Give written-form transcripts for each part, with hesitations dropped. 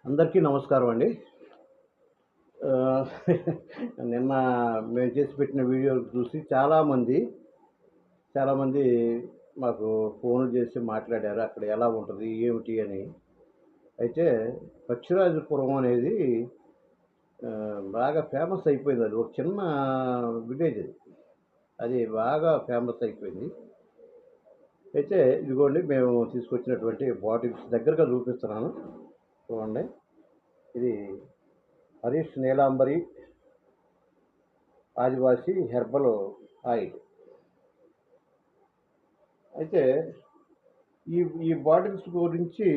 అందరికీ నమస్కారం అండి. ఆహ్, నిన్న మేము చేసి పెట్టిన వీడియోలు చూసి చాలామంది మాకు ఫోన్లు చేసి మాట్లాడారు. అక్కడ ఎలా ఉంటది? ఏమిటి? అని. అయితే పక్షిరాజపురం అనేది బాగా ఫేమస్ అయిపోయింది. అది ఒక చిన్న విలేజ్ అది. అది బాగా ఫేమస్ అయిపోయింది. అయితే ఇదిగోండి మేము తీసుకొచ్చినటువంటి బాటిల్స్ దగ్గరగా చూపిస్తున్నాను. చూడండి. ఇది హరీష్ నీలాంబరి ఆదివాసీ హెర్బల్ ఆయిల్. అయితే ఈ ఈ బాటిల్స్ గురించి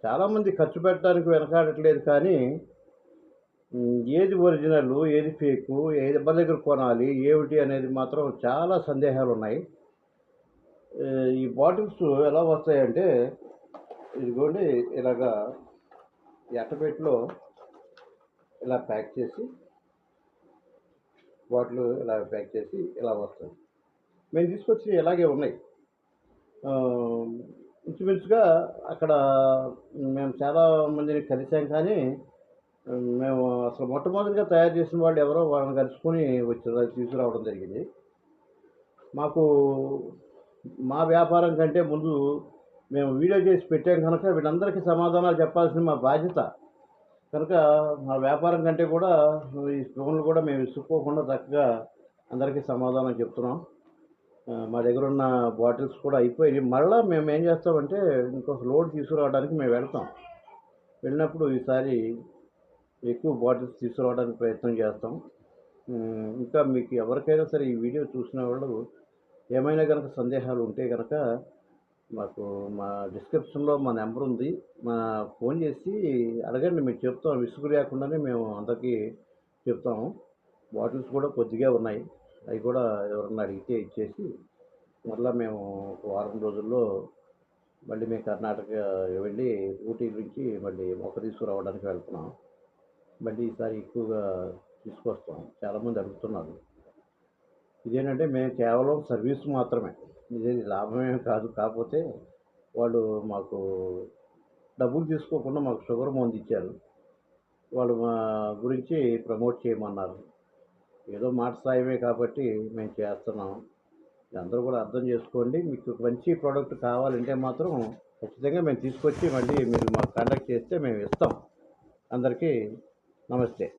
చాలామంది ఖర్చు పెట్టడానికి వెనకాడట్లేదు కానీ ఏది ఒరిజినల్, ఏది ఫేకు, ఏది ఎవరి దగ్గర కొనాలి, ఏమిటి అనేది మాత్రం చాలా సందేహాలున్నాయి. ఈ బాటిల్స్ ఎలా వస్తాయంటే ఇదిగోండి ఇలాగా ఈ అట్టపెట్టెలో ఇలా ప్యాక్ చేసి బాటిల్ ఇలా ప్యాక్ చేసి ఇలా వస్తుంది. మేము తీసుకొచ్చి ఇలాగే ఉన్నాయి. ఇంచుమించుగా అక్కడ మేము చాలా మందిని కలిసాం కానీ మేము అసలు మొట్టమొదటిగా తయారు చేసిన వాళ్ళు ఎవరో వాళ్ళని కలుసుకొని వచ్చి తీసుకురావడం జరిగింది. మాకు మా వ్యాపారం కంటే ముందు మేము వీడియో చేసి పెట్టాం కనుక వీళ్ళందరికీ సమాధానాలు చెప్పాల్సిన మా బాధ్యత. కనుక మా వ్యాపారం కంటే కూడా ఈ ఫోన్లు కూడా మేము విసుక్కోకుండా చక్కగా అందరికీ సమాధానం చెప్తున్నాం. మా దగ్గరున్న బాటిల్స్ కూడా అయిపోయినాయి. మళ్ళా మేమేం చేస్తామంటే ఇంకొక లోడ్ తీసుకురావడానికి మేము వెళ్తాం. వెళ్ళినప్పుడు ఈసారి ఎక్కువ బాటిల్స్ తీసుకురావడానికి ప్రయత్నం చేస్తాం. ఇంకా మీకు ఎవరికైనా సరే ఈ వీడియో చూసిన వాళ్ళు ఏమైనా గనక సందేహాలు ఉంటే గనక మాకు మా డిస్క్రిప్షన్‌లో మా నెంబర్ ఉంది. ఫోన్ చేసి అడగండి, మేము చెప్తాం. విసుగు లేకుండానే మేము అందరికీ చెప్తాము. బాటిల్స్ కూడా కొద్దిగా ఉన్నాయి. అవి కూడా ఎవరన్నా అడిగితే ఇచ్చేసి మరలా మేము ఒక వారం రోజుల్లో మళ్ళీ మేము కర్ణాటక వెళ్ళి ఊటీ నుంచి మళ్ళీ మొక్క తీసుకురావడానికి వెళ్తున్నాం. మళ్ళీ ఈసారి ఎక్కువగా తీసుకొస్తాం. చాలామంది అడుగుతున్నారు. ఇదేంటంటే మేము కేవలం సర్వీస్ మాత్రమే. ఇదేది లాభమేమి కాదు. కాకపోతే వాళ్ళు మాకు డబ్బులు తీసుకోకుండా మాకు షుగర్ మందిచ్చారు. వాళ్ళు మా గురించి ప్రమోట్ చేయమన్నారు. ఏదో మాట సాయమే కాబట్టి మేము చేస్తున్నాం. అందరూ కూడా అర్థం చేసుకోండి. మీకు మంచి ప్రోడక్ట్ కావాలంటే మాత్రం ఖచ్చితంగా మేము తీసుకొచ్చి మళ్ళీ మీరు మాకు కాంటాక్ట్ చేస్తే మేము ఇస్తాం. అందరికీ నమస్తే.